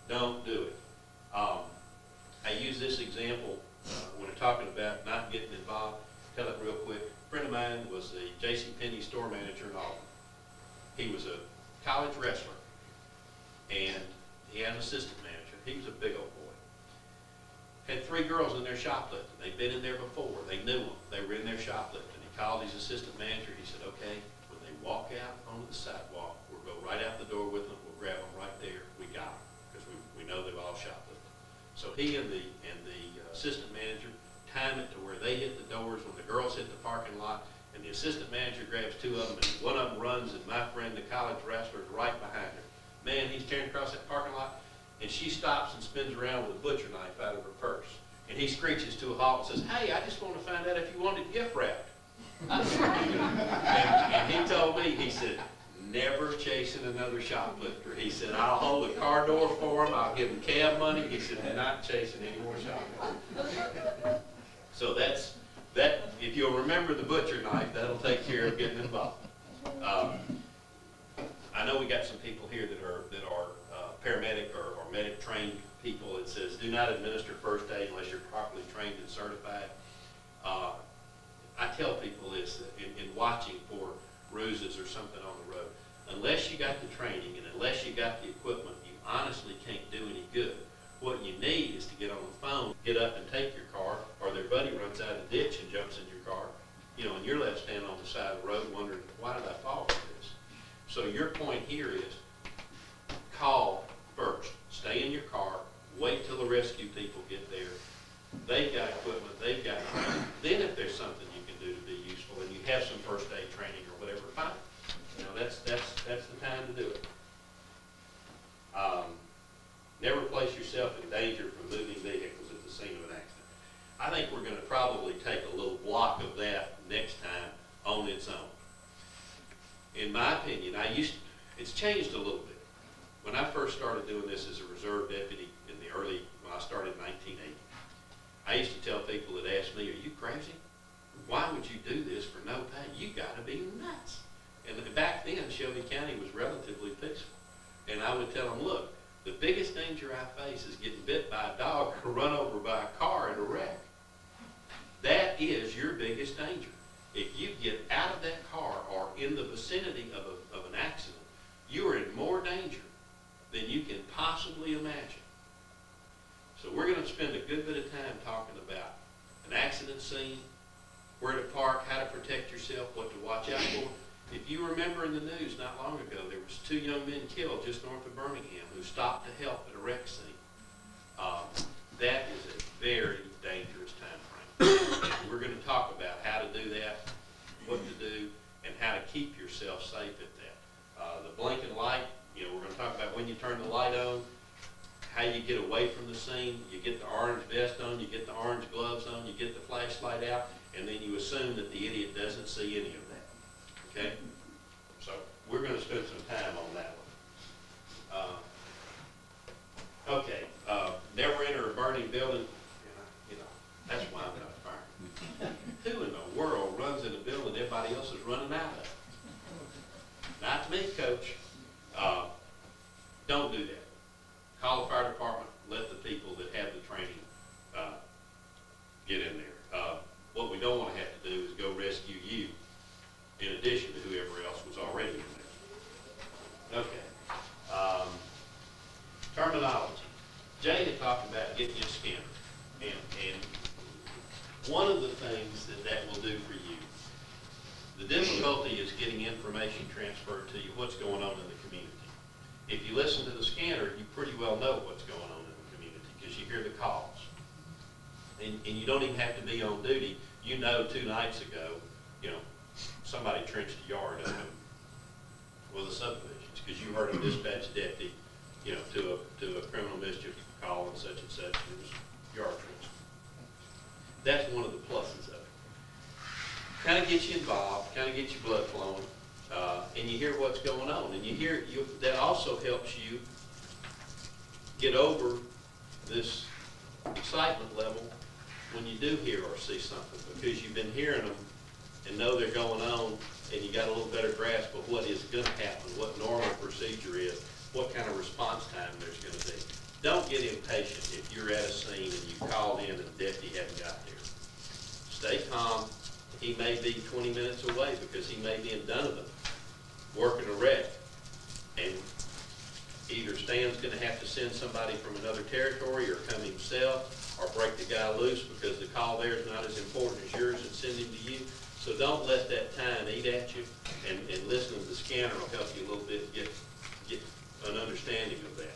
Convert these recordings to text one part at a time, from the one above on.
Don't do it. I use this example when I'm talking about not getting involved. Tell it real quick. A friend of mine was the JCPenney store manager in Auburn. He was a college wrestler, and he had an assistant manager. He was a big old boy. Had 3 girls in there shoplifting. They'd been in there before. They knew them. They were in there shoplifting. He called his assistant manager. He said, okay, when they walk out onto the sidewalk, we'll go right out the door with them. We'll grab them right there. We got them, because we know they've all shoplifted. So he and the assistant manager time it to where they hit the doors when the girls hit the parking lot, and the assistant manager grabs 2 of them, and one of them runs, and my friend, the college wrestler, is right behind her. Man, he's tearing across that parking lot, and she stops and spins around with a butcher knife out of her purse. And he screeches to a halt and says, hey, I just want to find out if you wanted gift wrapped. and he told me, he said, never chasing another shoplifter. He said, I'll hold the car door for him, I'll give him cab money. He said, not chasing any more shoplifters. So that, if you'll remember the butcher knife, that'll take care of getting involved. I know we got some people here that are paramedic or medic trained people. It says, do not administer first aid unless you're properly trained and certified. I tell people this, that in watching for bruises or something on the road, unless you got the training and unless you got the equipment, you honestly can't do any good. What you need is to get on the phone, get up and take your car, or their buddy runs out of the ditch and jumps in your car, and you're left standing on the side of the road wondering, why did I fall for this? So your point here is call first. Stay in your car, wait till the rescue people get there. They've got equipment, they've got training. Then if there's something you can do to be useful and you have some first aid training or whatever, fine. That's the time to do it. Never place yourself in danger from moving vehicles at the scene of an accident. I think we're going to probably take a little block of that next time on its own. In my opinion, it's changed a little bit. When I first started doing this as a reserve deputy when I started in 1980, I used to tell people that asked me, are you crazy? Why would you do this for no pay? You got to be nuts. And back then, Shelby County was relatively peaceful. And I would tell them, look, the biggest danger I face is getting bit by a dog or run over by a car in a wreck. That is your biggest danger. If you get out of that car or in the vicinity of an accident, you are in more danger than you can possibly imagine. So we're going to spend a good bit of time talking about an accident scene, where to park, how to protect yourself, what to watch out for. If you remember in the news not long ago, there was 2 young men killed just north of Birmingham who stopped to help at a wreck scene. That is a very dangerous time frame. We're going to talk about how to do that, what to do, and how to keep yourself safe at that. The blinking light, we're going to talk about when you turn the light on, how you get away from the scene. You get the orange vest on, you get the orange gloves on, you get the flashlight out, and then you assume that the idiot doesn't see any of that. Okay? So we're going to spend some time on that one. Okay. Never enter a burning building. That's why I'm not firing. Who in the world runs in a building everybody else is running out of? Not me, Coach. Don't do that. Call the fire department. Let the people that have the training get in there. What we don't want to have to do is go rescue you in addition to whoever else was already in there. Okay. Terminology. Jay had talked about getting you a scanner. And one of the things that will do for you, the difficulty is getting information transferred to you, what's going on in the community. If you listen to the scanner, you pretty well know what's going on in the community because you hear the calls. And you don't even have to be on duty. 2 nights ago, somebody trenched a yard up with a subdivisions because you heard a dispatch deputy, to a criminal mischief call and such, it was yard trench. That's one of the pluses of it. Kind of gets you involved, kind of gets your blood flowing, and you hear what's going on. And that also helps you get over this excitement level when you do hear or see something, because you've been hearing them and know they're going on, and you got a little better grasp of what is going to happen, what normal procedure is, what kind of response time there's going to be. don't get impatient if you're at a scene and you called in and the deputy hadn't got there. Stay calm. He may be 20 minutes away because he may be in Donovan working a wreck. And either Stan's going to have to send somebody from another territory or come himself or break the guy loose because the call there is not as important as yours and send him to you. So don't let that time eat at you, and listening to the scanner will help you a little bit get an understanding of that.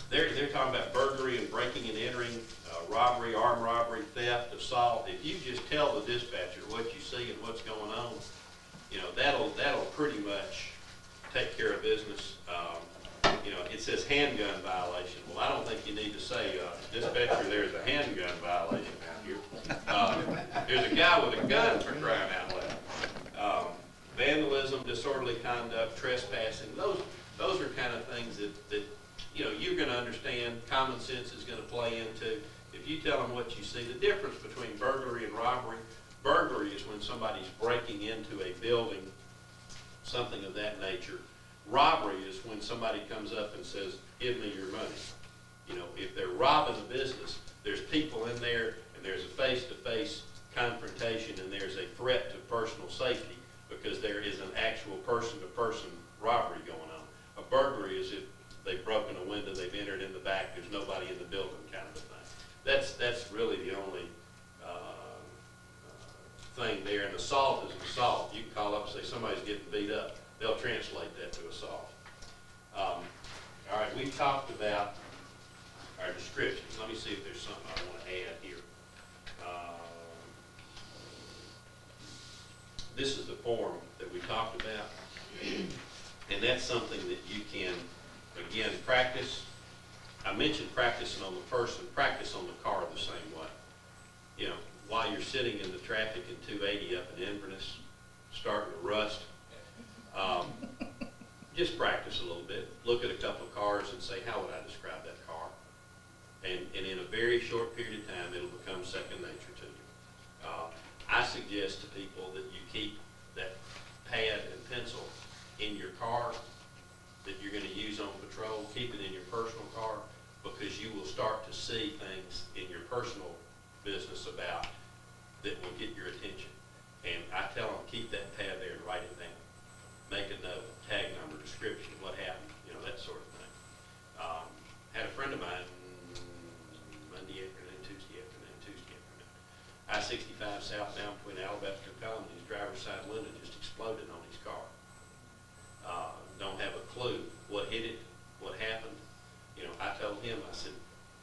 They're talking about burglary and breaking and entering, robbery, armed robbery, theft, assault. If you just tell the dispatcher what you see and what's going on, you know, that'll pretty much take care of business. You know, it says handgun violation. Well, I don't think you need to say, dispatcher, there's a handgun violation out here. There's a guy with a gun, for crying out loud. Vandalism, disorderly conduct, trespassing, those are kind of things that you know, you're going to understand. Common sense is going to play into. If you tell them what you see, the difference between burglary and robbery, burglary is when somebody's breaking into a building, something of that nature. Robbery is when somebody comes up and says, give me your money. You know, if they're robbing a business, there's people in there and there's a face-to-face confrontation and there's a threat to personal safety because there is an actual person-to-person robbery going on. A burglary is if they've broken a window, they've entered in the back, there's nobody in the building kind of a thing. That's really the only thing there. And assault is assault. You can call up and say somebody's getting beat up. They'll translate that to assault. All right, we've talked about our descriptions. Let me see if there's something I want to add here. This is the form that we talked about, and that's something that you can, again, practice. I mentioned practicing on the person, practice on the car the same way. You know, while you're sitting in the traffic in 280 up in Inverness, starting to rust, just practice a little bit. Look at a couple of cars and say, how would I describe that car? And in a very short period of time, it'll become second nature to you. I suggest to people that you keep that pad and pencil in your car that you're going to use on patrol. Keep it in your personal car because you will start to see things in your personal business about that will get your attention. And I tell them, keep that pad there and write it down. Make a note, tag number, description, what happened, you know, that sort of thing. Had a friend of mine Monday afternoon, Tuesday afternoon. I-65 southbound between Alabaster and Collins, his driver's side window just exploded on his car. Don't have a clue what hit it, what happened. You know, I told him, I said,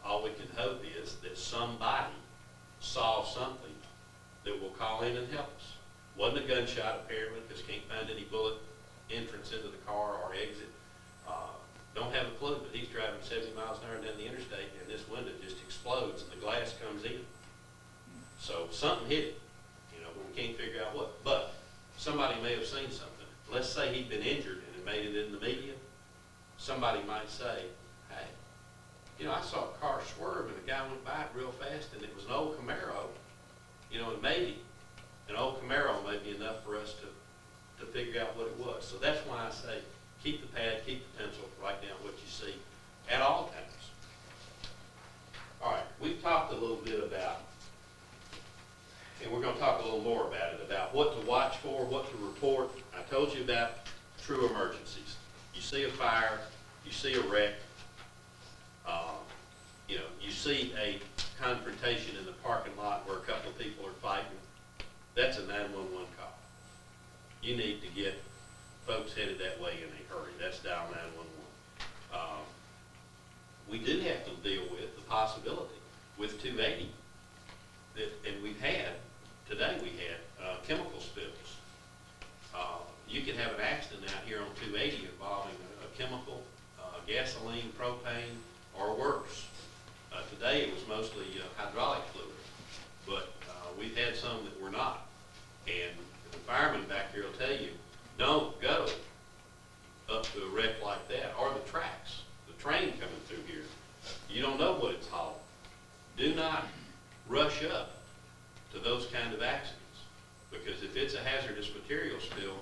all we can hope is that somebody saw something that will call in and help us. Wasn't a gunshot apparently, because can't find any bullet entrance into the car or exit. Don't have a clue, but he's driving 70 miles an hour down the interstate and this window just explodes and the glass comes in. So something hit it, you know, but we can't figure out what. But somebody may have seen something. Let's say he'd been injured and it made it in the media. Somebody might say, hey, you know, I saw a car swerve and a guy went by it real fast and it was an old Camaro, you know, and maybe an old Camaro may be enough for us to figure out what it was. So that's why I say keep the pad, keep the pencil, write down what you see at all times. All right, we've talked a little bit about, and we're going to talk a little more about it, about what to watch for, what to report. I told you about true emergencies. You see a fire, you see a wreck, you know, you see a confrontation in the parking lot where a couple of people are fighting. That's a 911 call. You need to get folks headed that way in a hurry. That's dial 911. We do have to deal with the possibility with 280 that, and today we had chemical spills. You can have an accident out here on 280 involving a chemical, gasoline, propane, or worse. Today it was mostly hydraulic fluid, but we've had some that were not. And the fireman back here will tell you, don't go up to a wreck like that, or the tracks, the train coming through here. You don't know what it's hauling. Do not rush up to those kind of accidents, because if it's a hazardous material spill,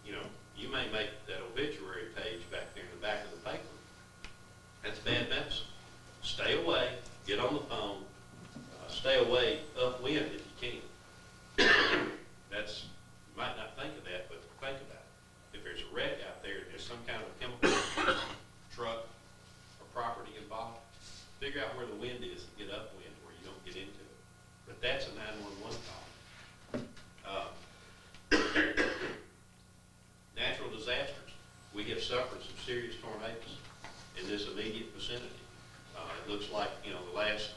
you know, you may make that obituary page back there in the back of the paper tornadoes in this immediate vicinity. It looks like, the last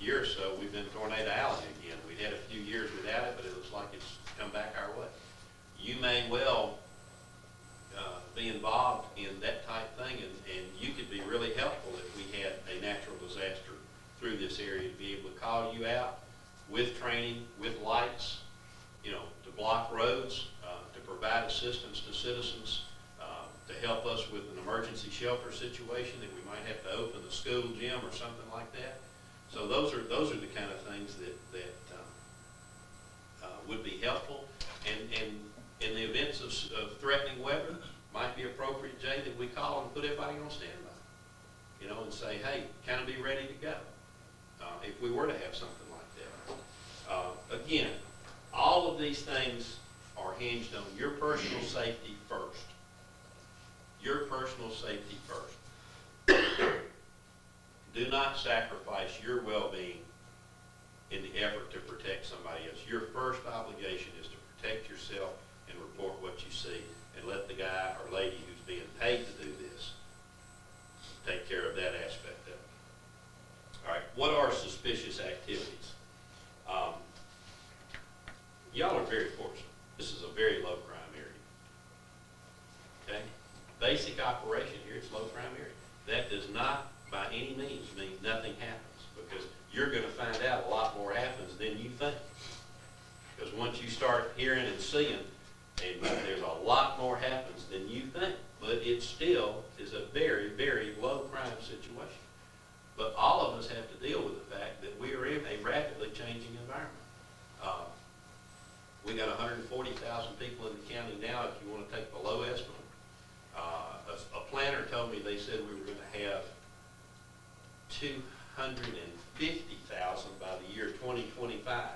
year or so, we've been Tornado Alley again. We've had a few years without it, but it looks like it's come back our way. You may well be involved in that type thing, and you could be really helpful if we had a natural disaster through this area, to be able to call you out with training, with lights, to block roads, to provide assistance to citizens, to help us with an emergency shelter situation that we might have to open the school gym or something like that. So those are the kind of things that would be helpful. And in the events of threatening weather, might be appropriate, Jay, that we call and put everybody on standby, and say, hey, kind of be ready to go if we were to have something like that. Again, all of these things are hinged on your personal safety first. Your personal safety first. Do not sacrifice your well-being in the effort to protect somebody else. Your first obligation is to protect yourself and report what you see, and let the guy or lady who's being paid to do this take care of that aspect of it. All right, what are suspicious activities? Y'all are very fortunate. This is a very low crime area. Okay? Basic operation here, it's low crime area. That does not by any means mean nothing happens, because you're going to find out a lot more happens than you think. Because once you start hearing and seeing, and there's a lot more happens than you think, but it still is a very, very low crime situation. But all of us have to deal with the fact that we are in a rapidly changing environment. We got 140,000 people in the county now, if you want to take the low estimate. A planner told me they said we were going to have 250,000 by the year 2025.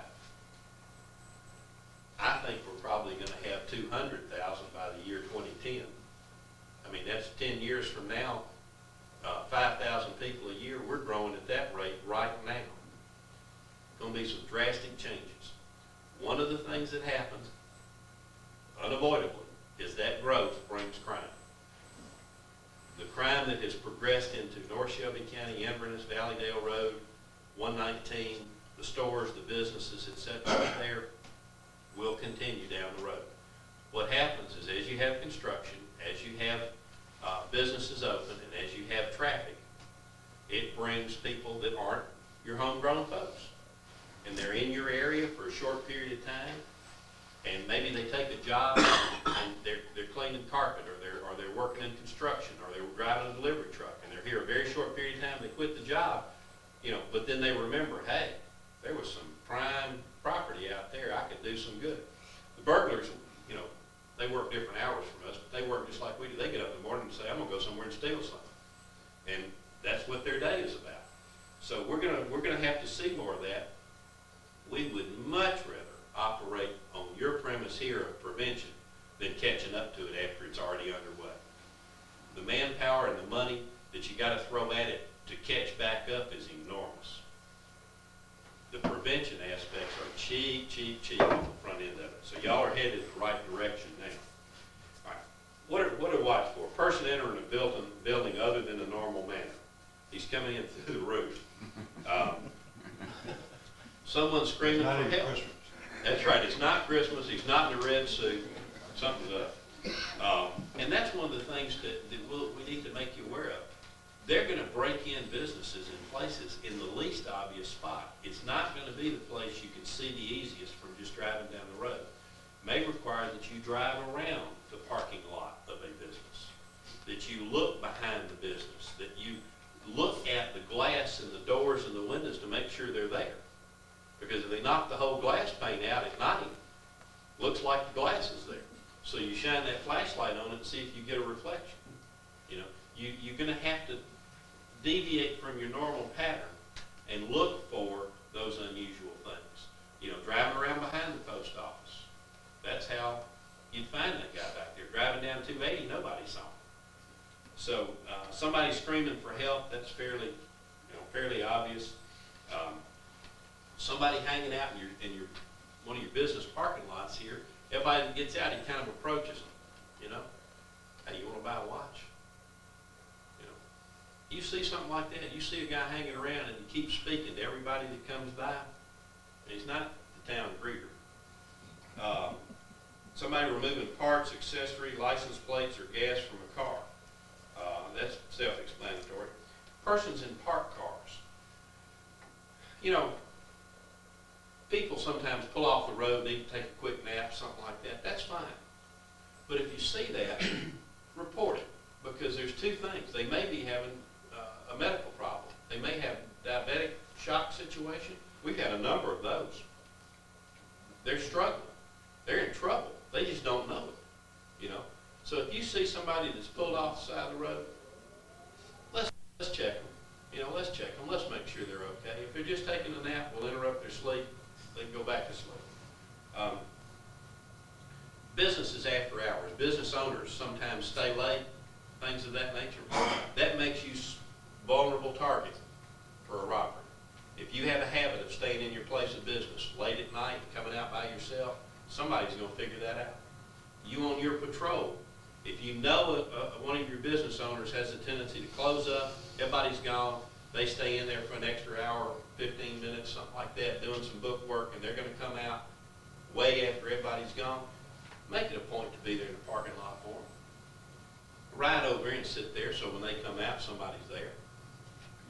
I think we're probably going to have 200,000 by the year 2010. I mean, that's 10 years from now, 5,000 people a year. We're growing at that rate right now. Going to be some drastic changes. One of the things that happens, unavoidably, is that growth brings crime. The crime that has progressed into North Shelby County, Inverness, Valleydale Road, 119, the stores, the businesses, etc. there, will continue down the road. What happens is, as you have construction, as you have businesses open, and as you have traffic, it brings people that aren't your homegrown folks. And they're in your area for a short period of time, and maybe they take a job and they're cleaning carpet, or they're working in construction, or they're driving a delivery truck, and they're here a very short period of time, they quit the job, but then they remember, hey, there was some prime property out there, I could do some good. The burglars, they work different hours from us, but they work just like we do. They get up in the morning and say, I'm gonna go somewhere and steal something. And that's what their day is about. So we're gonna have to see more of that. We would much rather operate on your premise here of prevention than catching up to it after it's already underway. The manpower and the money that you got to throw at it to catch back up is enormous. The prevention aspects are cheap on the front end of it. So y'all are headed in the right direction now. All right. What to watch for? Person entering a building other than a normal manner. He's coming in through the roof. Someone screaming for help. Christmas. That's right. It's not Christmas. He's not in a red suit. Something's up. And that's one of the things that we need to make you aware of. They're going to break in businesses in places in the least obvious spot. It's not going to be the place you can see the easiest from just driving down the road. It may require that you drive around the parking lot of a business, that you look behind the business, that you look at the glass and the doors and the windows to make sure they're there. Because if they knock the whole glass pane out at night, looks like the glass is there. So you shine that flashlight on it and see if you get a reflection. You're going to have to deviate from your normal pattern and look for those unusual things. Driving around behind the post office. That's how you'd find that guy back there. Driving down 280, nobody saw him. So somebody screaming for help, that's fairly obvious. Somebody hanging out in your one of your business parking lots here, everybody that gets out, he kind of approaches them, Hey, you want to buy a watch? You see something like that, you see a guy hanging around and he keeps speaking to everybody that comes by, he's not the town greeter. Somebody removing parts, accessory, license plates, or gas from a car. That's self-explanatory. Persons in parked cars. You know, people sometimes pull off the road, need to take a quick nap, something like that. That's fine. But if you see that, report it, because there's two things. They may be having a medical problem. They may have diabetic shock situation. We've had a number of those. They're struggling. They're in trouble. They just don't know it, you know. So if you see somebody that's pulled off the side of the road, let's check them. You know, let's check them. Let's make sure they're okay. If they're just taking a nap, we'll interrupt their sleep. They can go back to sleep. Businesses after hours. Business owners sometimes stay late, things of that nature. That makes you vulnerable target for a robbery. If you have a habit of staying in your place of business late at night, coming out by yourself, somebody's going to figure that out. You on your patrol, if you know one of your business owners has a tendency to close up, everybody's gone, they stay in there for an extra hour, 15 minutes, something like that, doing some book work, and they're going to come out way after everybody's gone, make it a point to be there in the parking lot for them. Ride over and sit there so when they come out, somebody's there.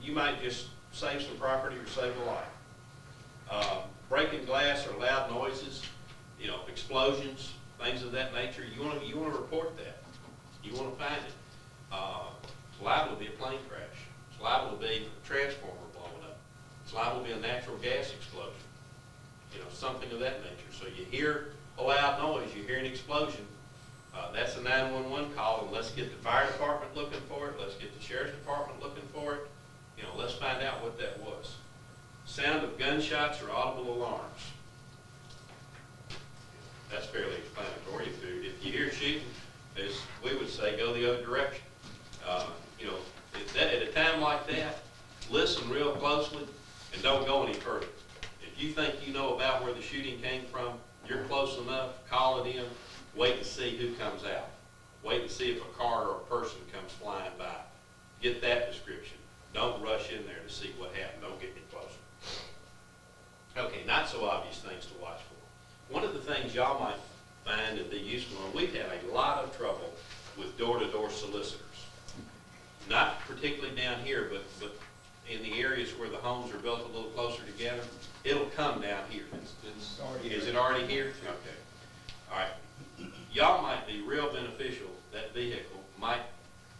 You might just save some property or save a life. Breaking glass or loud noises, you know, explosions, things of that nature, you want to report that. You want to find it. It's liable to be a plane crash. It's liable to be a transformer blowing up. It's liable to be a natural gas explosion. You know, something of that nature. So you hear a loud noise, you hear an explosion, that's a 911 call, and let's get the fire department looking for it. Let's get the sheriff's department looking for it. You know, let's find out what that was. Sound of gunshots or audible alarms. That's fairly explanatory. If you hear shooting, as we would say, go the other direction. You know, at a time like that, listen real closely and don't go any further. If you think you know about where the shooting came from, you're close enough, call it in, wait and see who comes out. Wait and see if a car or a person comes flying by. Get that description. Don't rush in there to see what happened. Don't get any closer. Okay, not so obvious things to watch for. One of the things y'all might find and be useful on, we've had a lot of trouble with door-to-door solicitors. Not particularly down here, but in the areas where the homes are built a little closer together, it'll come down here. Is it already here? Okay. All right. Y'all might be real beneficial. That vehicle might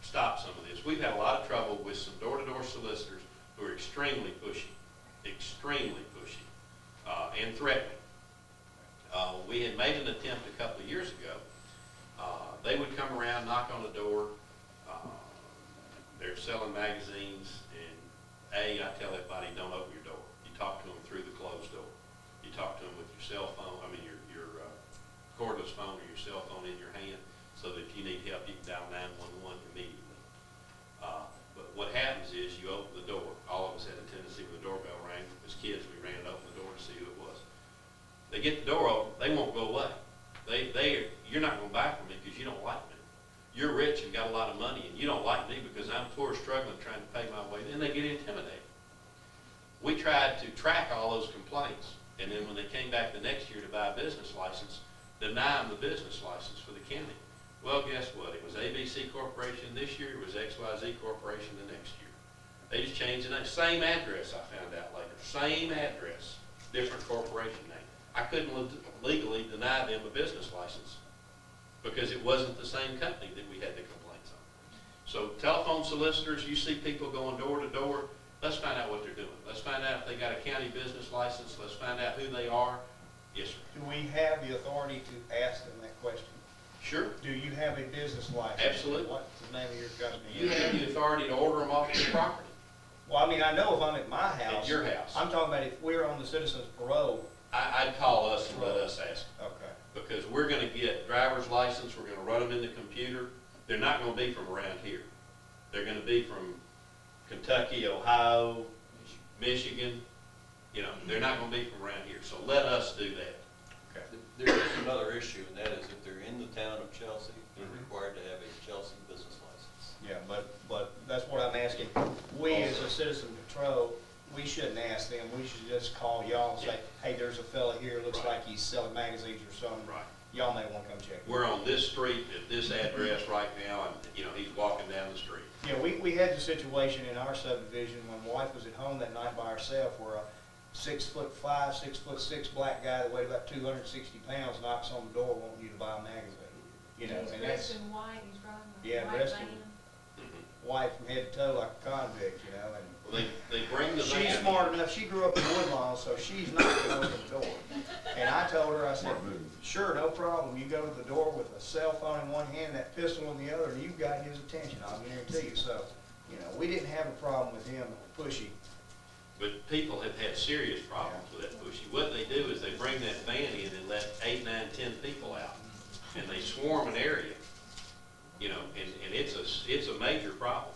stop some of this. We've had a lot of trouble with some door-to-door solicitors who are extremely pushy, and threatening. We had made an attempt a couple of years ago. They would come around, knock on the door. They're selling magazines, and I tell everybody, don't open your door. You talk to them through the closed door. You talk to them with your cell phone, your cordless phone or your cell phone in your hand, so that if you need help, you can dial 911 immediately. But what happens is you open the door. All of us had a tendency when the doorbell rang. As kids, we ran and opened the door to see who it was. They get the door open, they won't go away. You're not going to buy from me because you don't like me. You're rich and got a lot of money, and you don't like me because I'm poor, struggling, trying to pay my way. Then they get intimidated. We tried to track all those complaints, and then when they came back the next year to buy a business license, deny them the business license for the county. Well, guess what? It was ABC Corporation this year. It was XYZ Corporation the next year. They just changed the name. Same address, I found out later. Same address, different corporation name. I couldn't legally deny them a business license because it wasn't the same company that we had the complaints on. So telephone solicitors, you see people going door to door, let's find out what they're doing. Let's find out if they got a county business license. Let's find out who they are. Yes, sir. Do we have the authority to ask them that question? Sure. Do you have a business license? Absolutely. What's the name of your company? You have the authority to order them off your property. Well, I mean, I know if I'm at my house. At your house. I'm talking about if we're on the citizen's parole. I'd call us and let us ask them. Okay. Because we're going to get driver's license, we're going to run them in the computer. They're not going to be from around here. They're going to be from Kentucky, Ohio, Michigan. You know, they're not going to be from around here. So let us do that. Okay. There is another issue, and that is if they're in the town of Chelsea, they're required to have a Chelsea business license. Yeah, but that's what I'm asking. as a citizen patrol, we shouldn't ask them, we should just call y'all and say, hey, there's a fella here, looks Right. like he's selling magazines or something. Right. Y'all may wanna come check it. We're on this street at this address right now, and, you know, he's walking down the street. Yeah, we had the situation in our subdivision when my wife was at home that night by herself where a 6'5", 6'6" black guy that weighed about 260 pounds knocks on the door wanting you to buy a magazine. You know, He's and dressed that's in white, he's driving a Yeah, white dressed in- van. white from head to toe like a convict, you know, and Well, they bring the van. she's smart enough, she grew up in Woodlawn, so she's not gonna open the door. And I told her, I said, sure, no problem, you go to the door with a cell phone in one hand, that pistol in the other, and you've got his attention, I'll guarantee you. So, you know, we didn't have a problem with him pushing. But people have had serious problems with that pushy. What they do is they bring that van in and let 8, 9, 10 people out, and they swarm an area, you know, and it's a major problem.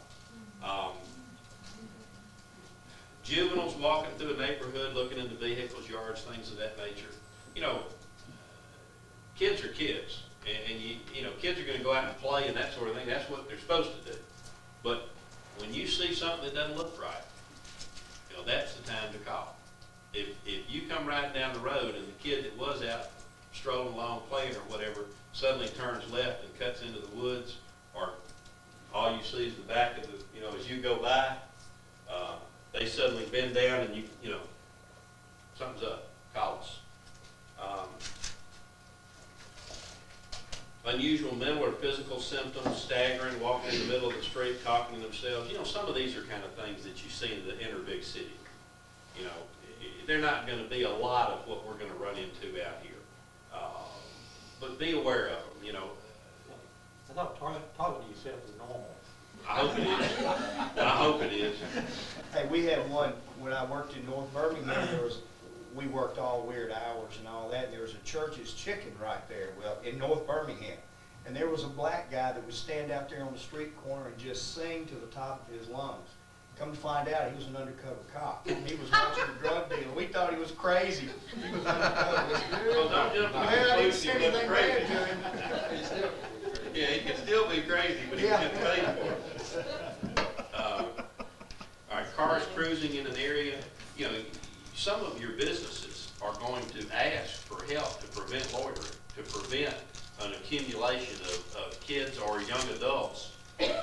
Juveniles walking through a neighborhood, looking into vehicles, yards, things of that nature. You know, kids are kids, and you know, kids are going to go out and play and that sort of thing. That's what they're supposed to do. But when you see something that doesn't look right, you know, that's the time to call. If you come riding down the road and the kid that was out strolling along playing or whatever suddenly turns left and cuts into the woods, or all you see is the back of the, you know, as you go by, they suddenly bend down and you know, something's up, call us. Unusual mental or physical symptoms, staggering, walking in the middle of the street, talking to themselves. You know, some of these are kind of things that you see in the inner big city. You know, they're not going to be a lot of what we're going to run into out here. But be aware of them, you know. I thought talking to yourself is normal. I hope it is. I hope it is. Hey, we had one, when I worked in North Birmingham, we worked all weird hours and all that, and there was a Church's Chicken right there, well, in North Birmingham. And there was a black guy that would stand out there on the street corner and just sing to the top of his lungs. Come to find out, he was an undercover cop. He was watching a drug dealer. We thought he was crazy. He was undercover. Well, don't jump to the Well, I didn't conclusion say he wasn't anything bad crazy. to him. Yeah, he can still be crazy, but he Yeah. gets paid for it. All right, cars cruising in an area, you know, some of your businesses are going to ask for help to prevent loitering, to prevent an accumulation of kids or young adults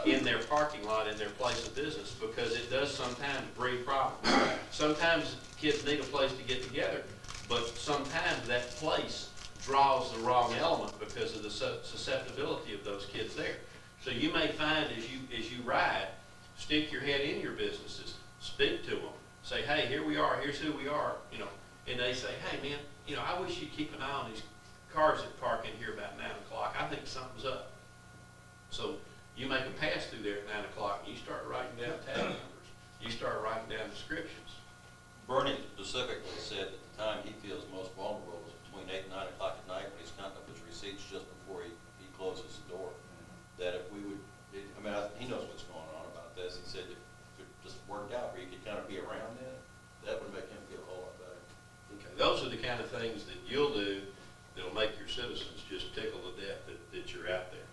in their parking lot, in their place of business, because it does sometimes breed problems. Sometimes kids need a place to get together, but sometimes that place draws the wrong element because of the susceptibility of those kids there. So you may find as you ride, stick your head in your businesses, speak to them, say, hey, here we are, here's who we are, you know, and they say, hey man, you know, I wish you'd keep an eye on these cars that park in here about 9 o'clock. I think something's up. So you make a pass through there at 9 o'clock and you start writing down tag numbers. You start writing down descriptions. Bernie specifically said that the time he feels most vulnerable is between 8 and 9 o'clock at night when he's counting up his receipts just before he closes the door. That if we would, I mean, he knows what's going on about this. He said if it just worked out where you could kind of be around that would make him feel a whole lot better. Okay, those are the kind of things that you'll do that'll make your citizens just tickle to death that you're out there.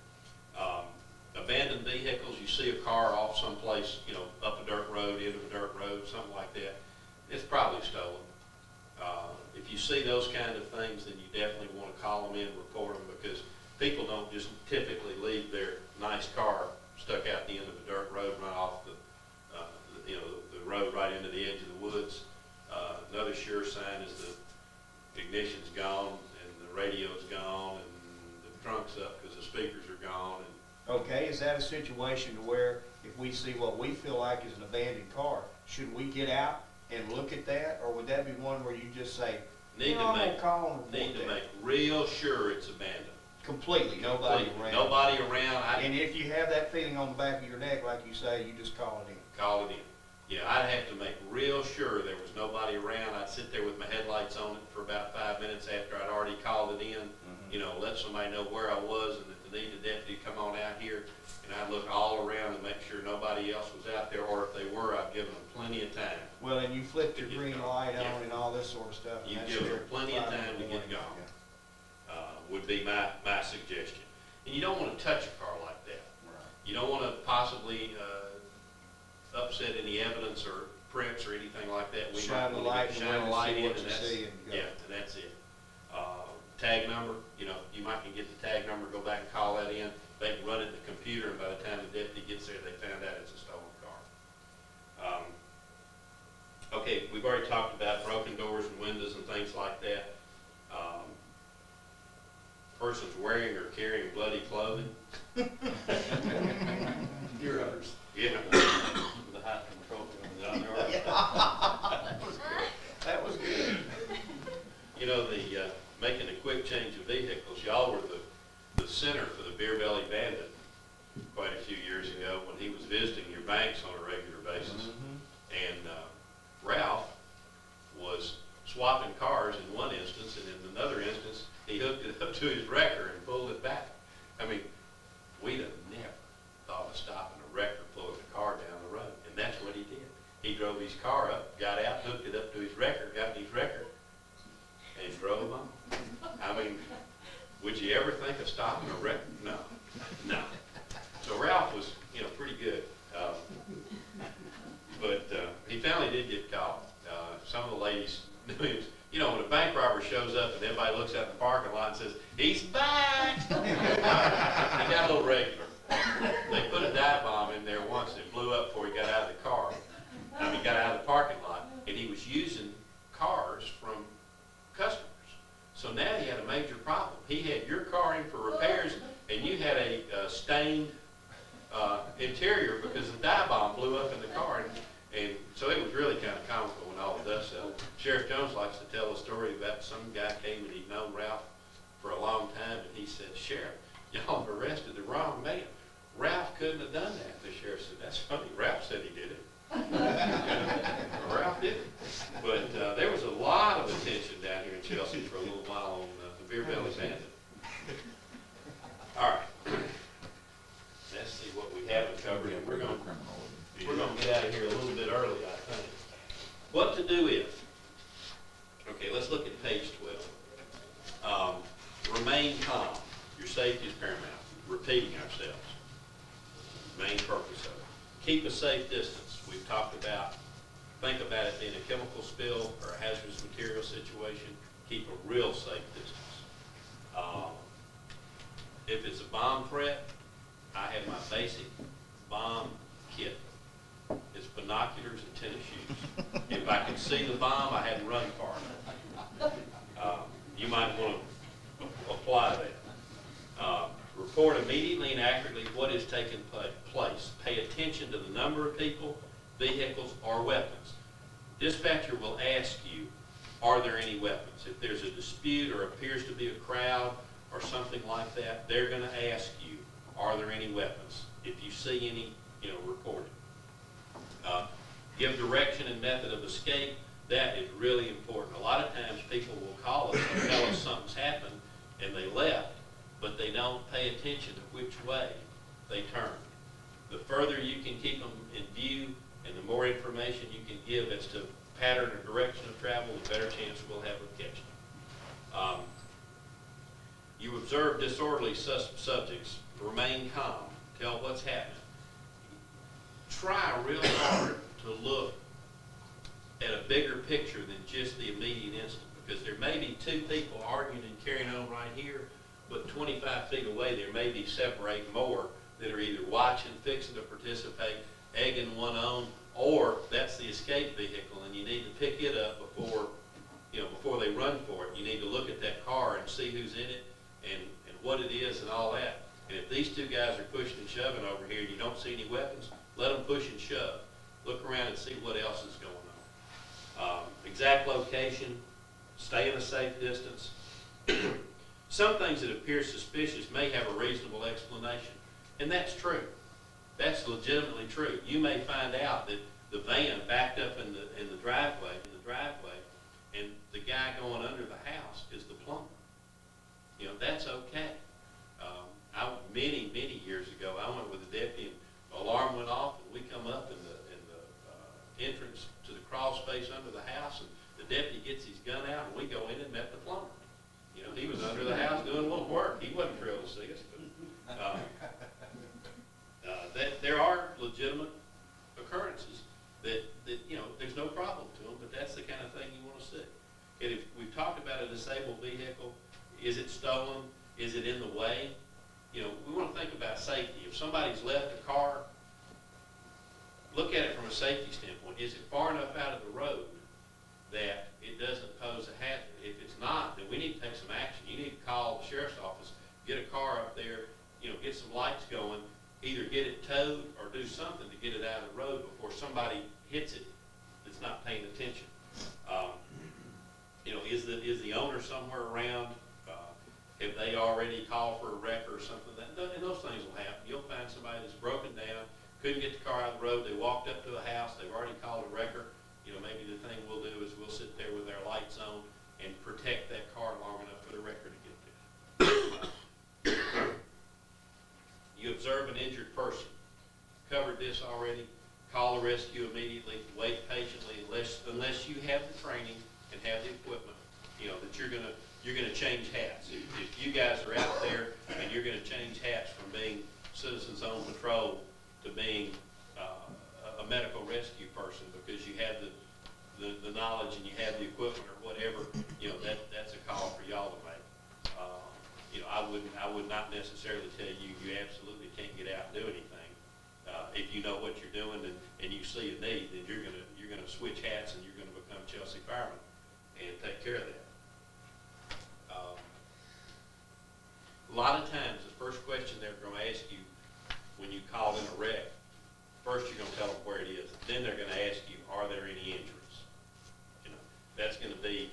Abandoned vehicles, you see a car off someplace, you know, up a dirt road, into a dirt road, something like that, it's probably stolen. If you see those kind of things, then you definitely want to call them in, report them, because people don't just typically leave their nice car stuck out the end of a dirt road, run off the road right into the edge of the woods. Another sure sign is the ignition's gone and the radio's gone and the trunk's up because the speakers are gone. And Okay, is that a situation to where if we see what we feel like is an abandoned car, should we get out and look at that? Or would that be one where you just say, need no, to I'm gonna make call and need report to that? make real sure it's abandoned. Completely, nobody Completely. around. Nobody around. And if you have that feeling on the back of your neck, like you say, you just call it in. Call it in. Yeah, I'd have to make real sure there was nobody around. I'd sit there with my headlights on it for about 5 minutes after I'd already called it in. You know, let somebody know where I was and that the needed deputy come on out here. And I'd look all around and make sure nobody else was out there, or if they were, I'd give them plenty of time. Well, and you flipped your To get green going. light Yeah. on and all this sort of stuff. and You that's give them there plenty of 5 time to in the get morning. going. Would be my suggestion. And you don't want to touch a car like that. Yeah. Right. You don't want to possibly upset any evidence or prints or anything like that, we might Shine the wanna light in the shine a window, light see in, what and you that's, see, and go. yeah, and that's it. Tag number, you know, you might can get the tag number, go back and call that in, they can run it in the computer, and by the time the deputy gets there, they found out it's a stolen car. Okay, we've already talked about broken doors and windows and things like that. Persons wearing or carrying bloody clothing. Your others. Yeah. The hot control down there. That was good. You know, making a quick change of vehicles, y'all were the center for the Beer Belly Bandit quite a few years ago when he was visiting your banks on a regular basis. And Ralph was swapping cars in one instance, and in another instance, he hooked it up to his wrecker and pulled it back. I mean, we'd have never thought of stopping a wrecker pulling the car down the road, and that's what he did. He drove his car up, got out, hooked it up to his wrecker, got in his wrecker, and drove on. I mean, would you ever think of stopping a wrecker? No, no. So Ralph was, you know, pretty good. But he finally did get caught. Some of the ladies knew him. You know, when a bank robber shows up and everybody looks out in the parking lot and says, "He's back!" He got a little regular. They put a dive bomb in there once and it blew up before he got out of the car. Got out of the parking lot, and he was using cars from customers. So now he had a major problem. He had your car in for repairs, and you had a stained interior because the dive bomb blew up in the car. And so it was really kind of comical when all the dust settled. Sheriff Jones likes to tell a story about some guy came and he'd known Ralph for a long time, and he said, "Sheriff, y'all have arrested the wrong man. Ralph couldn't have done that." The sheriff said, "That's funny. Ralph said he did it." Ralph did it. But there was a lot of attention down here in Chelsea for a little while on the Beer Belly Bandit. All right. Let's see what we haven't covered, and we're going to get out of here a little bit early, I think. What to do if? Okay, let's look at page 12. Remain calm. Your safety is paramount. Repeating ourselves. Main purpose of it. Keep a safe distance. We've talked about, think about it being a chemical spill or a hazardous material situation. Keep a real safe distance. If it's a bomb threat, I have my basic bomb kit. It's binoculars and tennis shoes. If I can see the bomb, I hadn't run far enough. You might want to apply that. Report immediately and accurately what is taking place. Pay attention to the number of people, vehicles, or weapons. Dispatcher will ask you, are there any weapons? If there's a dispute or appears to be a crowd or something like that, they're going to ask you, are there any weapons? If you see any, report it. Give direction and method of escape. That is really important. A lot of times people will call us and tell us something's happened and they left, but they don't pay attention to which way they turn. The further you can keep them in view and the more information you can give as to pattern or direction of travel, the better chance we'll have of catching them. You observe disorderly subjects. Remain calm. Tell what's happening. Try real hard to look at a bigger picture than just the immediate instant, because there may be two people arguing and carrying on right here, but 25 feet away there may be separating more that are either watching, fixing to participate, egging one on, or that's the escape vehicle, and you need to pick it up before they run for it. You need to look at that car and see who's in it and what it is and all that. And if these two guys are pushing and shoving over here and you don't see any weapons, let them push and shove. Look around and see what else is going on. Exact location, stay in a safe distance. Some things that appear suspicious may have a reasonable explanation, and that's true. That's legitimately true. You may find out that the van backed up in the driveway, and the guy going under the house is the plumber. That's okay. Many years ago, I went with a deputy, and the alarm went off, and we come up in the entrance to the crawl space under the house, and the deputy gets his gun out, and we go in and met the plumber. He was under the house doing a little work. He wasn't thrilled to see us, but there are legitimate occurrences stolen? Is it in the way? You know, we want to think about safety. If somebody's left a car, look at it from a safety standpoint. Is it far enough out of the road that it doesn't pose a hazard? If it's not, then we need to take some action. You need to call the sheriff's office, get a car up there, you know, get some lights going, either get it towed or do something to get it out of the road before somebody hits it that's not paying attention. You know, is the owner somewhere around? Have they already called for a wreck or something? And those things will happen. You'll find somebody that's broken down, couldn't get the car out of the road, they walked up to a house, they've already called a wrecker. You know, maybe the thing we'll do is we'll sit there with our lights on and protect that car long enough for the wrecker to get there. You observe an injured person. Covered this already. Call the rescue immediately. Wait patiently unless you have the training and have the equipment, you know, that you're gonna change hats. If you guys are out there and you're gonna change hats from being citizens on patrol to being a medical rescue person because you have the knowledge and you have the equipment or whatever, you know, that's a call for y'all to make. You know, I would not necessarily tell you absolutely can't get out and do anything. If you know what you're doing and you see a need, then you're gonna switch hats and you're gonna become Chelsea fireman and take care of that. A lot of times, the first question they're gonna ask you when you call in a wreck, first you're gonna tell them where it is. Then they're gonna ask you, are there any injuries? You know, that's gonna be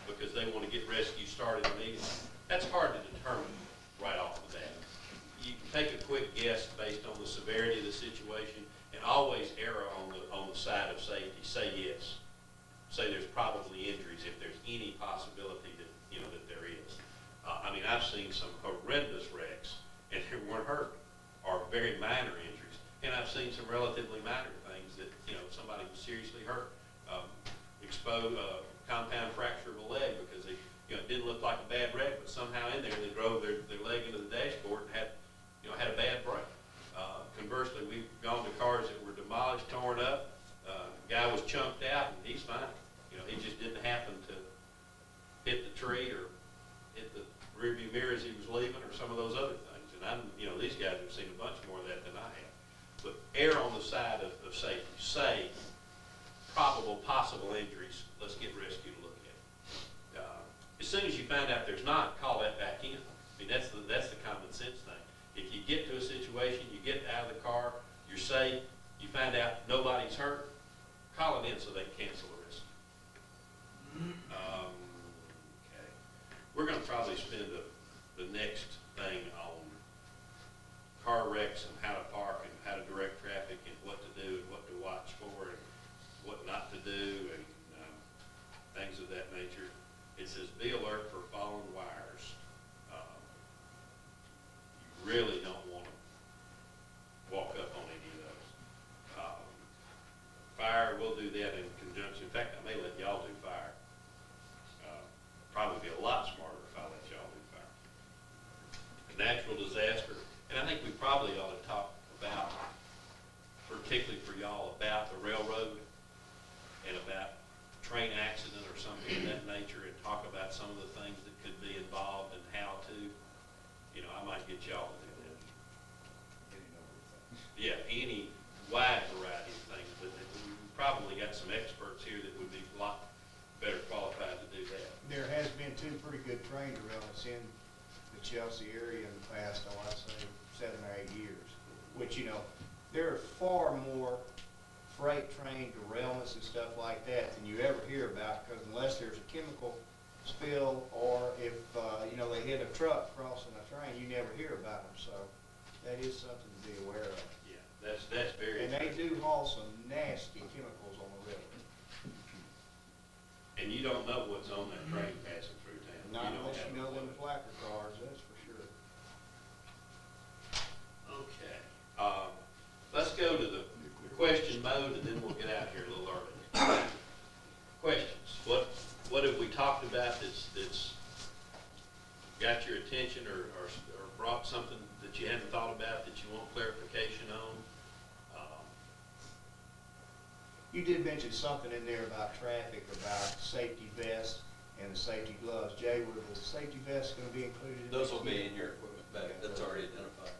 because they wanna get rescue started immediately. That's hard to determine right off the bat. You can take a quick guess based on the severity of the situation and always err on the side of safety. Say yes. Say there's probably injuries if there's any possibility that, you know, that there is. I mean, I've seen some horrendous wrecks and they weren't hurt or very minor injuries. And I've seen some relatively minor things that, you know, somebody was seriously hurt. Compound fracture of a leg because they, you know, it didn't look like a bad wreck, but somehow in there they drove their leg into the dashboard and had a bad break. Conversely, we've gone to cars that were demolished, torn up. Guy was chunked out and he's fine. You know, he just didn't happen to hit the tree or hit the rearview mirror as he was leaving or some of those other things. And you know, these guys have seen a bunch more of that than I have. But err on the side of safety. Say possible injuries. Let's get rescue to look at it. As soon as you find out there's not, call that back in. I mean, that's the common sense thing. If you get to a situation, you get out of the car, you're safe, you find out nobody's hurt, call it in so they can cancel the rescue. Okay. We're going to probably spend the next thing on car wrecks and how to park and how to direct traffic and what to do and what to watch for and what not to do and things of that nature. It says be alert for fallen wires. You really don't want to walk up on any of those. Fire, we'll do that in conjunction. In fact, I may let y'all do fire. Probably be a lot smarter if I let y'all do fire. A natural disaster, and I think we probably ought to talk about, particularly for y'all, about the railroad and about train accident or something of that nature, and talk about some of the things that could be involved and how to, you know, I might get y'all to do that. Yeah, any wide variety of things, but we've probably got some experts here that would be a lot better qualified to do that. There has been two pretty good train derailments in the Chelsea area in the past, I'd say 7 or 8 years, which, you know, there are far more freight train derailments and stuff like that than you ever hear about, because unless there's a chemical spill or if, you know, they hit a truck crossing a train, you never hear about them. So that is something to be aware of. Yeah, that's very And they true. do haul some nasty chemicals on the railroad. And you don't know what's on that train passing through town. Not don't unless have you a know clue. them placard cars, that's for sure. Okay. Let's go to the question mode, and then we'll get out here a little early. Questions. What have we talked about that's got your attention or brought something that you hadn't thought about that you want clarification on? You did mention something in there about traffic, about safety vests. and the safety gloves. Jay, were the safety vests gonna be included in Those this will kit? be in your equipment bag, that's already identified.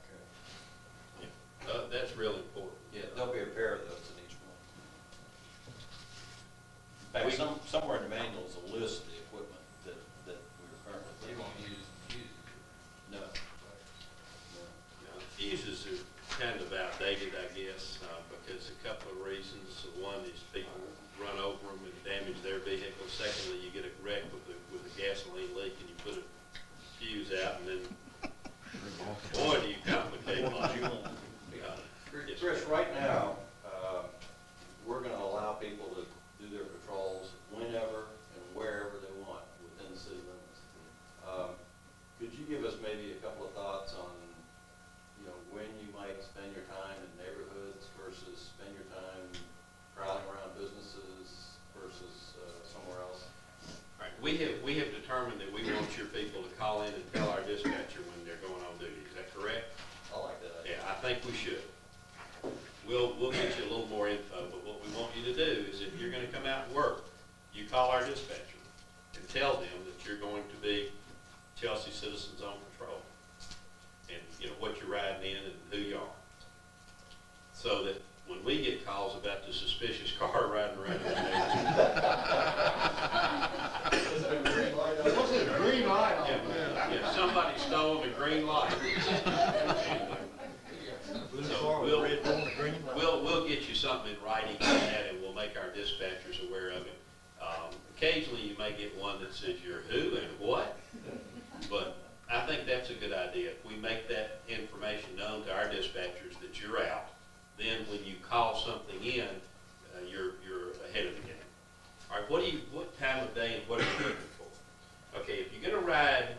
That's real important. Yeah, there'll be a pair of those in each one. In fact, somewhere in the manual is a list of the equipment that we're currently. You won't use fuses. No. Fuses are kind of outdated, I guess, because a couple of reasons. One is people run over them and damage their vehicle. Secondly, you get a wreck with a gasoline leak and you put a fuse out and then, boy, do you complicate life. Yes, sir. Chris, right now, we're gonna allow people to do their patrols whenever and wherever they want within the city limits. Could you give us maybe a couple of thoughts on, you know, when you might spend your time in neighborhoods versus spend your time prowling around businesses versus somewhere else? All right, we have determined that we want your people to call in and tell our dispatcher when they're going on duty. Is that correct? I like that idea. Yeah, I think we should. We'll get you a little more info, but what we want you to do is if you're gonna come out and work, you call our dispatcher and tell them that you're going to be Chelsea Citizens on Patrol. And, you know, what you're riding in and who you are. So that when we get calls about the suspicious car riding around in the neighborhood. What's it, a green light on? Yeah, somebody stole the green light. So we'll get you something in writing on that, and we'll make our dispatchers aware of it. Occasionally, you may get one that says you're who and what, but I think that's a good idea. If we make that information known to our dispatchers that you're out, then when you call something in, you're ahead of the game. All right, what time of day and what are you looking for? Okay, if you're gonna ride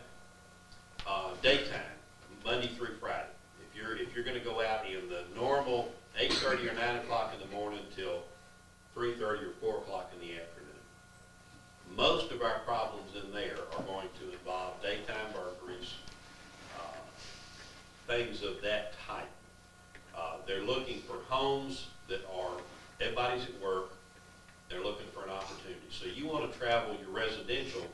daytime, Monday through Friday, if you're gonna go out in the normal 8:30 or 9 o'clock in the morning till 3:30 or 4 o'clock in the afternoon, most of our problems in there are going to involve daytime burglaries, things of that type. They're looking for homes that are, everybody's at work, they're looking for an opportunity. So you want to travel your residential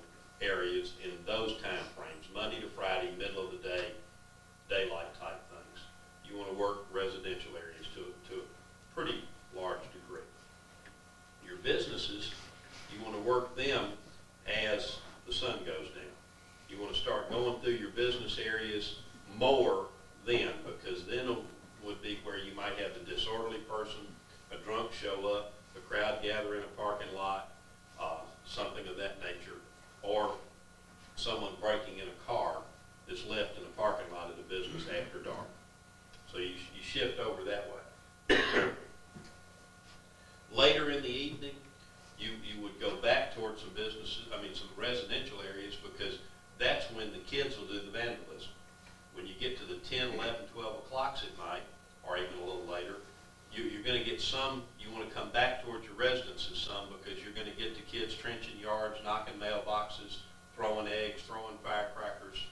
areas in those time frames, Monday to Friday, middle of the day, daylight type things. You want to work residential areas to a pretty large degree. Your businesses, you want to work them as the sun goes down. You want to start going through your business areas more then, because then would be where you might have a disorderly person, a drunk show up, a crowd gather in a parking lot, something of that nature, or someone breaking in a car that's left in a parking lot of the business after dark. So you shift over that way. Later in the evening, you would go back towards some businesses, some residential areas, because that's when the kids will do the vandalism. When you get to the 10, 11, 12 o'clocks at night, or even a little later, you're going to get some, you want to come back towards your residences some, because you're going to get the kids trenching yards, knocking mailboxes, throwing eggs, throwing firecrackers,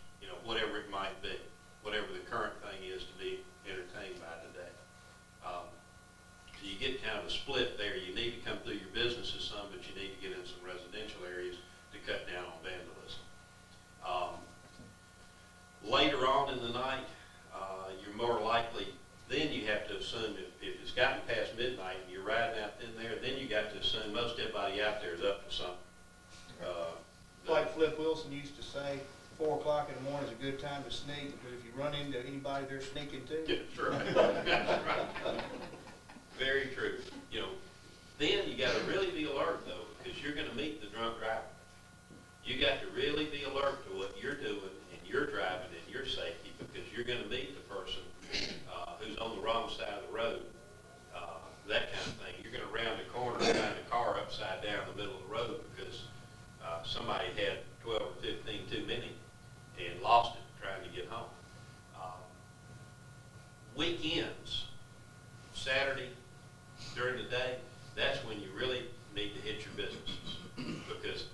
whatever it might be, whatever the current thing is to be entertained by today. So you get kind of a split there. You need to come through your businesses some, but you need to get in some residential areas to cut down on vandalism. Later on in the night, you're more likely, then you have to assume if it's gotten past midnight and you're riding out in there, then you got to assume most everybody out there is up to something. Like Flip Wilson used to say, 4 o'clock in the morning is a good time to sneak, because if you run into anybody, they're sneaking too. Yeah, that's right. That's right. Very true. Then you got to really be alert though, because you're going to meet the drunk driver. You got to really be alert to what you're doing and you're driving and your safety, because you're going to meet the person who's on the wrong side of the road. That kind of thing. You're going to round a corner and find a car upside down in the middle of the road because somebody had 12 or 15 too many and lost it trying to get home. Weekends, Saturday, during the day, that's when you really need to hit your businesses, because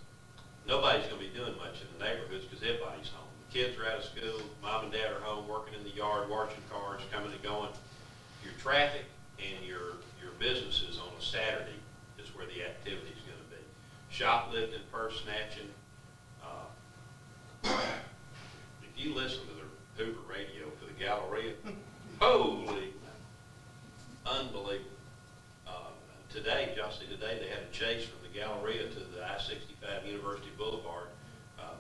nobody's going to be doing much in the neighborhoods because everybody's home. The kids are out of school, mom and dad are home working in the yard, washing cars, coming and going. Your traffic and your businesses on a Saturday is where the activity is going to be. Shoplifting, purse snatching, today, they had a chase from the Galleria to the I-65 University Boulevard.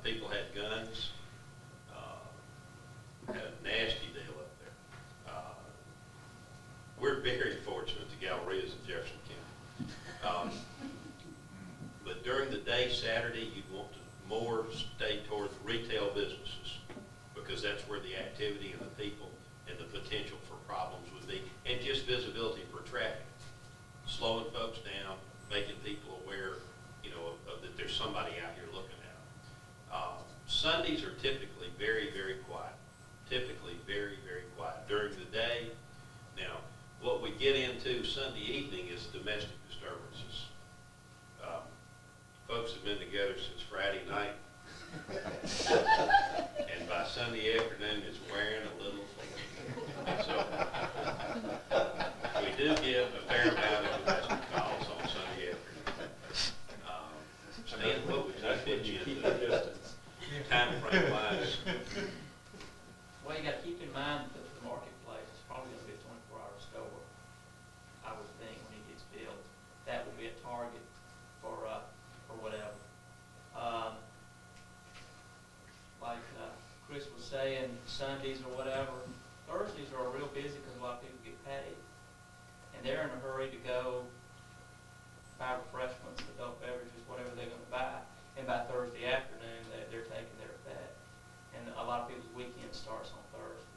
People had guns, had a nasty deal up there. We're very fortunate, the Galleria's in Jefferson County. But during the day, Saturday, you'd want to more stay toward the retail businesses, because that's where the activity and the people and the potential for problems would be, and just visibility for traffic. Slowing folks down, making people aware, that there's somebody out here looking at them. Sundays are typically very, very quiet. Typically very, very quiet during the day. Now, what we get into Sunday evening is domestic disturbances. Folks have been together since Friday night, and by Sunday afternoon, it's wearing a little thin. And so, we do get a fair amount of domestic calls on Sunday afternoon. Stan, what would you fit you into time frame wise? Well, you gotta keep in mind that the marketplace is probably gonna be a 24-hour store, I would think, when it gets built. That would be a target for whatever. Like Chris was saying, Sundays or whatever, Thursdays are real busy because a lot of people get paid. And they're in a hurry to go buy refreshments, adult beverages, whatever they're gonna buy. And by Thursday afternoon, they're taking their effect. And a lot of people's weekend starts on Thursday.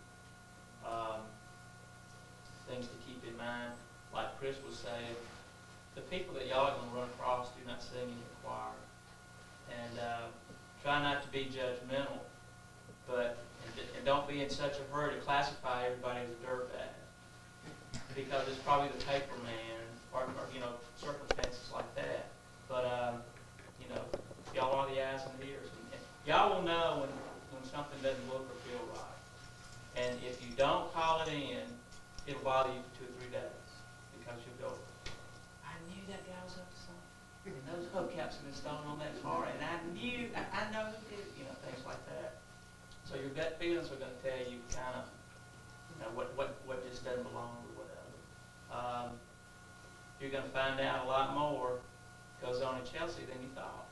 Things to keep in mind, like Chris was saying, the people that y'all are going to run across do not sing in your choir. And try not to be judgmental, and don't be in such a hurry to classify everybody as a dirtbag. Because it's probably the paper man or circumstances like that. But, y'all are the eyes and the ears. And y'all will know when something doesn't look or feel right. And if you don't call it in, it'll bother you for 2 or 3 days. Because you'll go, I knew that guy was up to something. And those hubcaps have been stolen on that car, and I know who did it, things like that. So your gut feelings are going to tell you kind of, what just doesn't belong or whatever. You're going to find out a lot more goes on in Chelsea than you thought.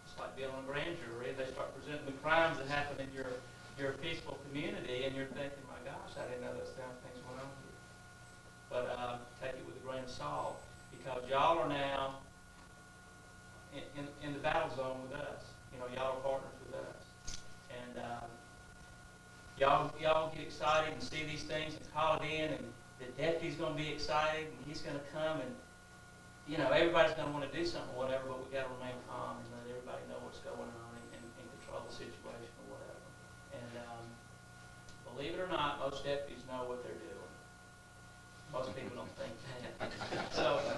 It's like being on a grand jury, they start presenting the crimes that happen in your peaceful community, and you're thinking, my gosh, I didn't know those damn things went on here. But take it with a grain of salt, because y'all are now in the battle zone with us. Y'all are partners with us. And y'all get excited and see these things and call it in, and the deputy's going to be excited, and he's going to come, and everybody's going to want to do something or whatever, but we got to remain calm and let everybody know what's going on and control the situation or whatever. And believe it or not, most deputies know what they're doing. Most people don't think that.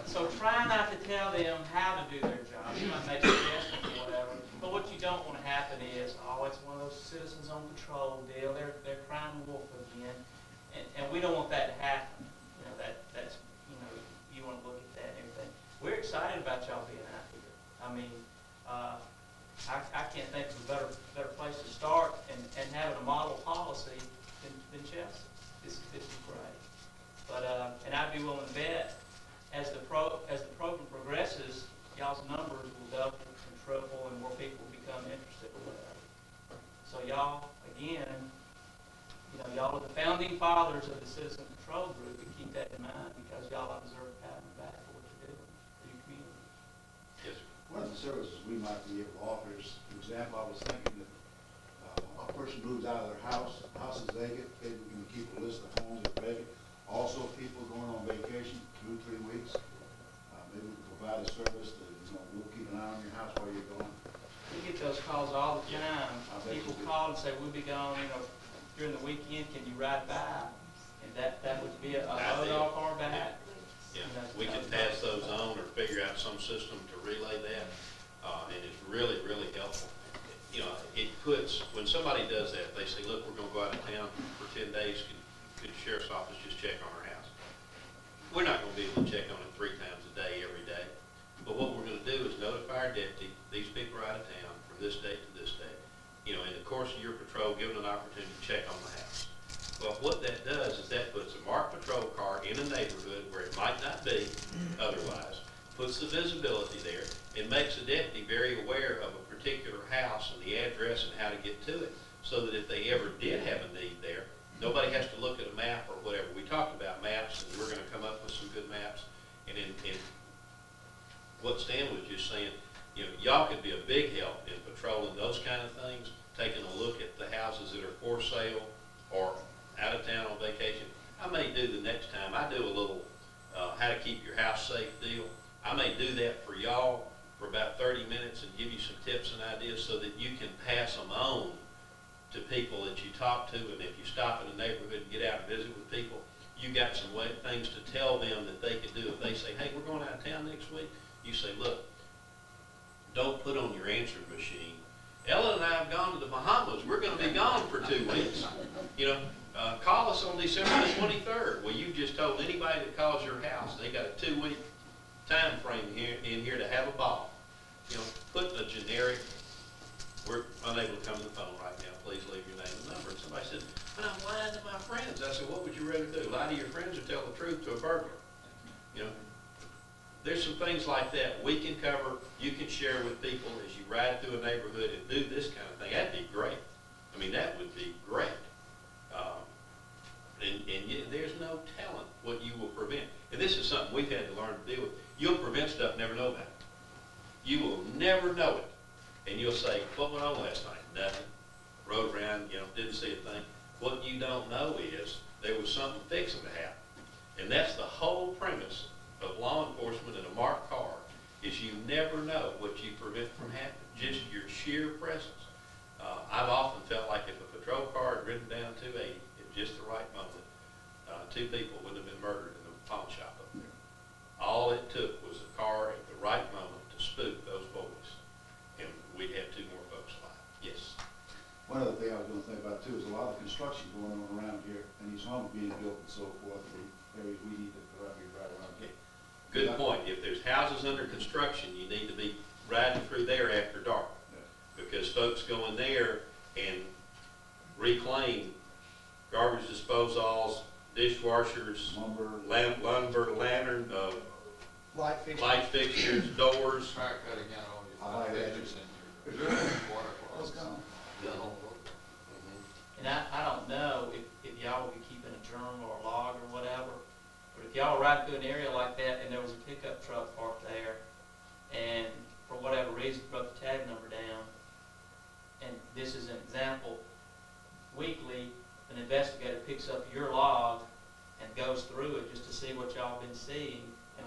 So try not to tell them how to do their job. You might make suggestions or whatever, but what you don't want to happen is, it's one of those citizens on patrol deal. They're crying wolf again, and we don't want that to happen. That's you want to look at that and everything. We're excited about y'all being out here. I mean, I can't think of a better place to start and having a model policy than Chelsea. This is great. But and I'd be willing to bet as the program progresses, y'all's numbers will double and triple, and more people will become interested or whatever. So y'all, again, y'all are the founding fathers of the Citizen Patrol Group, and keep that in mind, because y'all deserve a pat on the back for what you're doing for your community. Yes, sir. One of the services we might be able to offer is, for example, I was thinking that a person moves out of their house, the house is vacant, maybe we can keep a list of homes that are vacant. Also, people going on vacation 2 or 3 weeks, maybe we can provide a service that, we'll keep an eye on your house while you're gone. We get those calls all the time. I bet People you do. call and say, we'll be gone, during the weekend, can you ride by? And that would be a load off our back. Yeah, we can pass those on or figure out some system to relay that, and it's really, really helpful. It puts, when somebody does that, they say, look, we're going to go out of town for 10 days, could the sheriff's office just check on our house? We're not going to be able to check on it 3 times a day, every day. But what we're going to do is notify our deputy, these people are out of town from this date to this date. In the course of your patrol, give them an opportunity to check on the house. Well, what that does is that puts a marked patrol car in a neighborhood where it might not be otherwise, puts the visibility there, and makes the deputy very aware of a particular house and the address and how to get to it, so that if they ever did have a need there, nobody has to look at a map or whatever. We talked about maps, and we're gonna come up with some good maps, and in what Stan was just saying, you know, y'all could be a big help in patrolling those kind of things, taking a look at the houses that are for sale or out of town on vacation. I may do the next time, I do a little how to keep your house safe deal. I may do that for y'all for about 30 minutes and give you some tips and ideas so that you can pass them on to people that you talk to. And if you stop in a neighborhood and get out and visit with people, you got some things to tell them that they can do. If they say, hey, we're going out of town next week, you say, look, don't put on your answering machine. Ella and I have gone to the Bahamas. We're going to be gone for 2 weeks. You know, call us on December the 23rd. Well, you just told anybody that calls your house, they got a 2-week time frame in here to have a ball. You know, put a generic, we're unable to come to the phone right now. Please leave your name and number. And somebody said, but I'm lying to my friends. I said, what would you rather do? Lie to your friends or tell the truth to a burglar? You know, there's some things like that we can cover, you can share with people as you ride through a neighborhood and do this kind of thing. That'd be great. I mean, that would be great. There's no telling what you will prevent. And this is something we've had to learn to deal with. You'll prevent stuff, never know about it. You will never know it. And you'll say, what went on last night? Nothing. Rode around, you know, didn't see a thing. What you don't know is there was something fixing to happen. And that's the whole premise of law enforcement in a marked car, is you never know what you prevent from happening, just your sheer presence. I've often felt like if a patrol car had ridden down 280 at just the right moment, 2 people wouldn't have been murdered in the pawn shop up there. All it took was a car at the right moment to spook those boys, and we'd have 2 more folks alive. Yes. One other thing I was gonna think about too is a lot of construction going on around here, and these homes being built and so forth, the areas we need to probably drive around here. Good point. If there's houses under construction, you need to be riding through there after dark, because folks go in there and reclaim garbage disposals, dishwashers, lumber, lantern, light fixtures, doors. Tire cutting out all I your like that. fixtures in your water What's closets. gone? The whole road. And I don't know if y'all will be keeping a journal or a log or whatever, but if y'all ride through an area like that and there was a pickup truck parked there, and for whatever reason brought the tag number down, and this is an example, weekly, an investigator picks up your log and goes through it just to see what y'all been seeing, and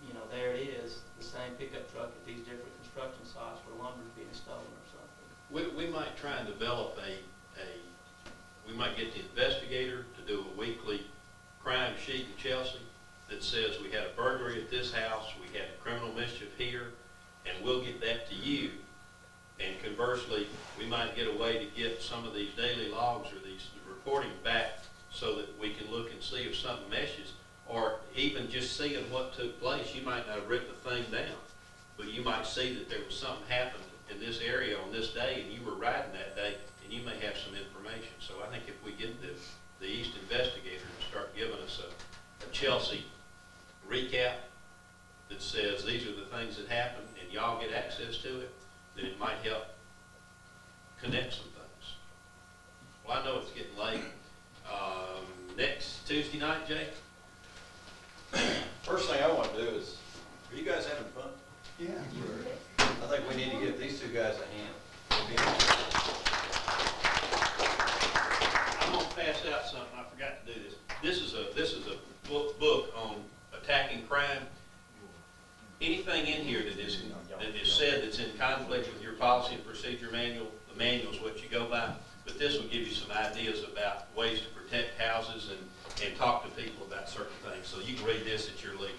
you know, there it is, the same pickup truck at these different construction sites where lumber's being stolen or something. We might try and develop we might get the investigator to do a weekly crime sheet in Chelsea that says we had a burglary at this house, we had criminal mischief here, and we'll get that to you. And conversely, we might get a way to get some of these daily logs or these reporting back so that we can look and see if something meshes, or even just seeing what took place. You might not have written the thing down, but you might see that there was something happened in this area on this day, and you were riding that day, and you may have some information. So I think if we get the East investigator to start giving us a Chelsea recap that says these are the things that happened, and y'all get access to it, then it might help connect some things. Well, I know it's getting late. Next Tuesday night, Jay? First thing I want to do is, are you guys having fun? Yeah. I think we need to give these 2 guys a hand. I'm gonna pass out something, I forgot to do this. This is a book on attacking crime. Anything in here that is said that's in conflict with your policy and procedure manual, the manual's what you go by, but this will give you some ideas about ways to protect houses and talk to people about certain things. So you can read this at your leisure.